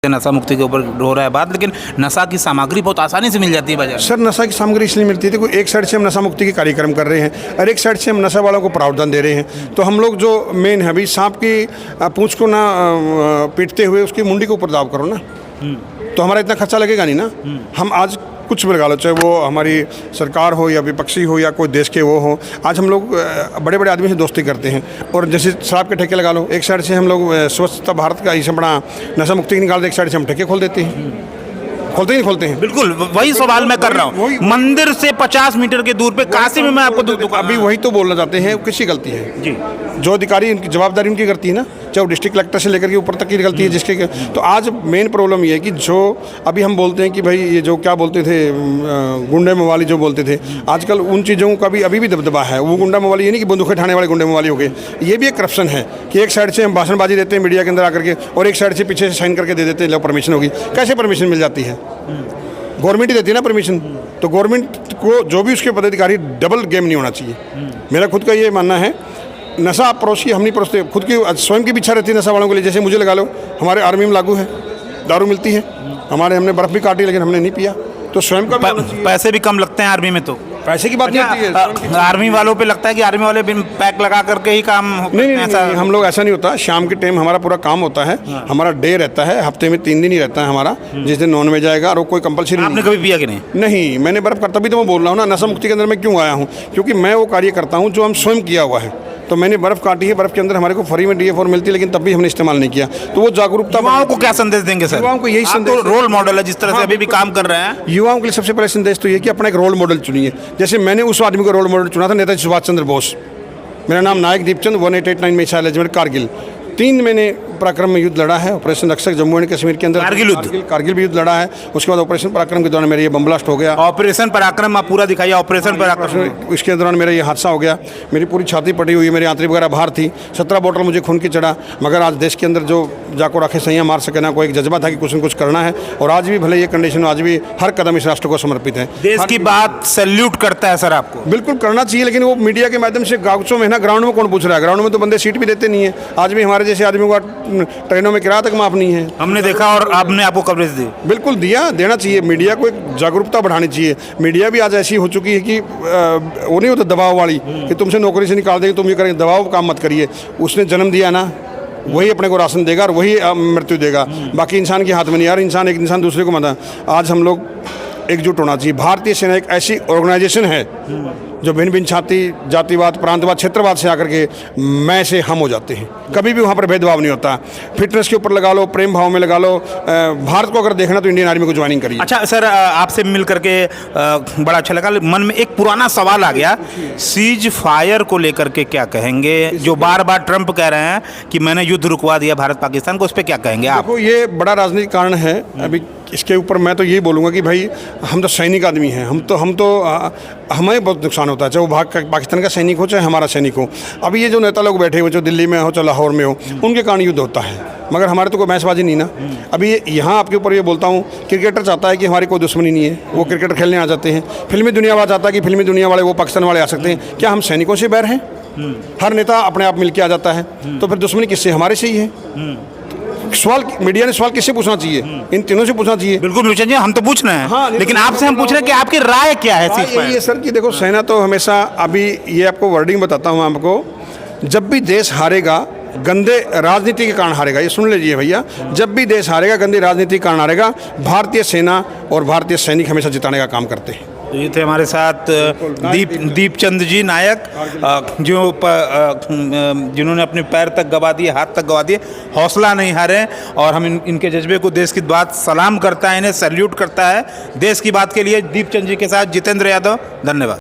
नशा मुक्ति के ऊपर हो रहा है बात, लेकिन नशा की सामग्री बहुत आसानी से मिल जाती है बाजार। सर नशा की सामग्री इसलिए मिलती है, देखो एक साइड से हम नशा मुक्ति के कार्यक्रम कर रहे हैं और एक साइड से हम नशा वालों को प्रावधान दे रहे हैं। तो हम लोग जो मेन है, अभी सांप की पूंछ को ना पीटते हुए उसकी मुंडी के ऊपर दाव करो ना, तो हमारा इतना खर्चा लगेगा नहीं ना। हम आज कुछ भी लगा लो, चाहे वो हमारी सरकार हो या विपक्षी हो या कोई देश के वो हो, आज हम लोग बड़े बड़े आदमी से दोस्ती करते हैं। और जैसे शराब के ठेके लगा लो, एक साइड से हम लोग स्वच्छता भारत का ऐसा बड़ा नशा मुक्ति निकाल, एक साइड से हम ठेके खोल देते हैं। खोलते ही खोलते हैं। बिल्कुल वही सवाल मैं कर रहा हूँ। मंदिर से 50 मीटर के दूर पे काशी में मैं आपको अभी वही तो बोलना चाहते हैं, किसकी गलती है जी? जो अधिकारी, उनकी जवाबदारी उनकी करती है ना, चाहे वो डिस्ट्रिक्ट कलेक्टर से लेकर के ऊपर तक की गलती है जिसके। तो आज मेन प्रॉब्लम ये है कि जो अभी हम बोलते हैं कि भाई ये जो क्या बोलते थे गुंडे मवाली जो बोलते थे, आजकल उन चीज़ों का भी अभी भी दबदबा है। वो गुंडा मवाली ये नहीं कि बंदूकें उठाने वाले गुंडे मवाली हो गए, ये भी एक करप्शन है कि एक साइड से हम भाषणबाजी देते हैं मीडिया के अंदर आकर के और एक साइड से पीछे से साइन करके दे देते हैं लो परमिशन होगी। कैसे परमिशन मिल जाती है? गवर्नमेंट ही देती है ना परमिशन। तो गवर्नमेंट को जो भी उसके पदाधिकारी डबल गेम नहीं होना चाहिए। मेरा खुद का ये मानना है, नशा आप परोसिए, हम नहीं परोसते। खुद की स्वयं की भी इच्छा रहती है नशा वालों के लिए। जैसे मुझे लगा लो, हमारे आर्मी में लागू है, दारू मिलती है हमारे, हमने बर्फ़ भी काटी लेकिन हमने नहीं पिया। तो स्वयं का पैसे भी कम लगते हैं आर्मी में, तो पैसे की बात नहीं होती है। आर्मी वालों पे लगता है कि आर्मी वाले बिन पैक लगा करके ही काम नहीं, हम लोग ऐसा नहीं होता। शाम के टाइम हमारा पूरा काम होता है। हमारा डे रहता है, हफ्ते में 3 दिन ही रहता है हमारा, जिस दिन नॉन वेज आएगा और वो कोई कंपलसरी। आपने कभी पिया कि नहीं? नहीं, मैंने बर्फ़ करता भी, तो मैं बोल रहा हूँ ना नशा मुक्ति के अंदर मैं क्यों आया हूँ, क्योंकि मैं वो कार्य करता हूँ जो हम स्वयं किया हुआ है। तो मैंने बर्फ़ काटी है, बर्फ़ के अंदर हमारे को फ्री में DA4 मिलती है, लेकिन तब भी हमने इस्तेमाल नहीं किया। तो वो जागरूकता। युवाओं को क्या संदेश देंगे सर? युवाओं को यही संदेश, रोल मॉडल है जिस तरह से अभी भी काम कर रहे हैं। युवाओं के लिए सबसे पहले संदेश तो ये कि अपना एक रोल मॉडल चुनिए। जैसे मैंने उस आदमी को रोल मॉडल चुना था, नेताजी सुभाष चंद्र बोस। मेरा नाम नायक दीपचंद, 1889 में शाह रेजिमेंट कारगिल। 3 मैंने पराक्रम में युद्ध लड़ा है। ऑपरेशन रक्षक जम्मू एंड कश्मीर के अंदर कारगिल भी युद्ध लड़ा है। उसके बाद ऑपरेशन पराक्रम के दौरान मेरा ये बम ब्लास्ट हो गया। ऑपरेशन पराक्रम आप पूरा दिखाइए। ऑपरेशन पराक्रम, इसके दौरान मेरा ये हादसा हो गया। मेरी पूरी छाती पटी हुई, मेरी आंतरिक वगैरह बाहर थी। 17 बोतल मुझे खून की चढ़ा, मगर आज देश के अंदर जो जाको रखे सैया मार सके ना, कोई एक जज्बा था कि कुछ न कुछ करना है। और आज भी भले ये कंडीशन, आज भी हर कदम इस राष्ट्र को समर्पित है। देश की बात सैल्यूट करता है सर आपको। बिल्कुल करना चाहिए, लेकिन वो मीडिया के माध्यम से गाँवों में ना, ग्राउंड में कौन पूछ रहा है? ग्राउंड में तो बंदे सीट भी देते नहीं है। आज भी हमारे जैसे आदमियों का ट्रेनों में किराया तक माफ नहीं है। हमने देखा और आपने आपको कवरेज दी। बिल्कुल देना चाहिए। मीडिया को एक जागरूकता बढ़ानी चाहिए। मीडिया भी आज ऐसी हो चुकी है कि वो नहीं होता दबाव वाली कि तुमसे नौकरी से निकाल देंगे, तुम ये करेंगे, दबाव काम मत करिए। उसने जन्म दिया ना, वही अपने को राशन देगा और वही मृत्यु देगा। बाकी इंसान के हाथ में नहीं। यार इंसान, एक इंसान दूसरे को मत। आज हम लोग एकजुट होना चाहिए। भारतीय सेना एक ऐसी ऑर्गेनाइजेशन है जो भिन्न भिन्न जातिवाद, प्रांतवाद, क्षेत्रवाद से आकर के मैं से हम हो जाते हैं। कभी भी वहाँ पर भेदभाव नहीं होता। फिटनेस के ऊपर लगा लो, प्रेम भाव में लगा लो। भारत को अगर देखना तो इंडियन आर्मी को ज्वाइनिंग करिए। अच्छा सर, आपसे मिल करके बड़ा अच्छा लगा। मन में एक पुराना सवाल आ गया, सीज फायर को लेकर के क्या कहेंगे? जो बार बार ट्रंप कह रहे हैं कि मैंने युद्ध रुकवा दिया भारत पाकिस्तान को, उस पर क्या कहेंगे आप? देखो, ये बड़ा राजनीतिक कारण है। अभी इसके ऊपर मैं तो यही बोलूँगा कि भाई हम तो सैनिक आदमी हैं। हमें बहुत नुकसान होता है, चाहे वो पाकिस्तान का सैनिक हो चाहे हमारा सैनिक हो। अभी ये जो नेता लोग बैठे हुए, जो दिल्ली में हो चाहे लाहौर में हो, उनके कारण युद्ध होता है, मगर हमारे तो कोई बहसबाजी नहीं ना। अभी यहाँ आपके ऊपर ये बोलता हूँ, क्रिकेटर चाहता है कि हमारी कोई दुश्मनी नहीं है, वो क्रिकेट खेलने आ जाते हैं। फिल्मी दुनिया वाला चाहता है कि फिल्मी दुनिया वाले वो पाकिस्तान वाले आ सकते हैं। क्या हम सैनिकों से बैर हैं? हर नेता अपने आप मिल के आ जाता है, तो फिर दुश्मनी किससे? हमारे से ही है। सवाल मीडिया ने सवाल किससे पूछना चाहिए? इन तीनों से पूछना चाहिए। बिल्कुल भूषण जी, हम तो पूछ रहे हैं। हाँ, लेकिन आपसे हम पूछ रहे हैं कि आपकी राय क्या है? ये सर कि देखो, सेना तो हमेशा, अभी ये आपको वर्डिंग बताता हूँ आपको, जब भी देश हारेगा गंदे राजनीति के कारण हारेगा। ये सुन लीजिए भैया, जब भी देश हारेगा गंदी राजनीति के कारण हारेगा। भारतीय सेना और भारतीय सैनिक हमेशा जिताने का काम करते हैं। ये थे हमारे साथ दीपचंद जी नायक, जिन्होंने अपने पैर तक गवा दिए, हाथ तक गवा दिए, हौसला नहीं हारे। और हम इनके जज्बे को देश की बात सलाम करता है, इन्हें सैल्यूट करता है। देश की बात के लिए दीपचंद जी के साथ जितेंद्र यादव, धन्यवाद।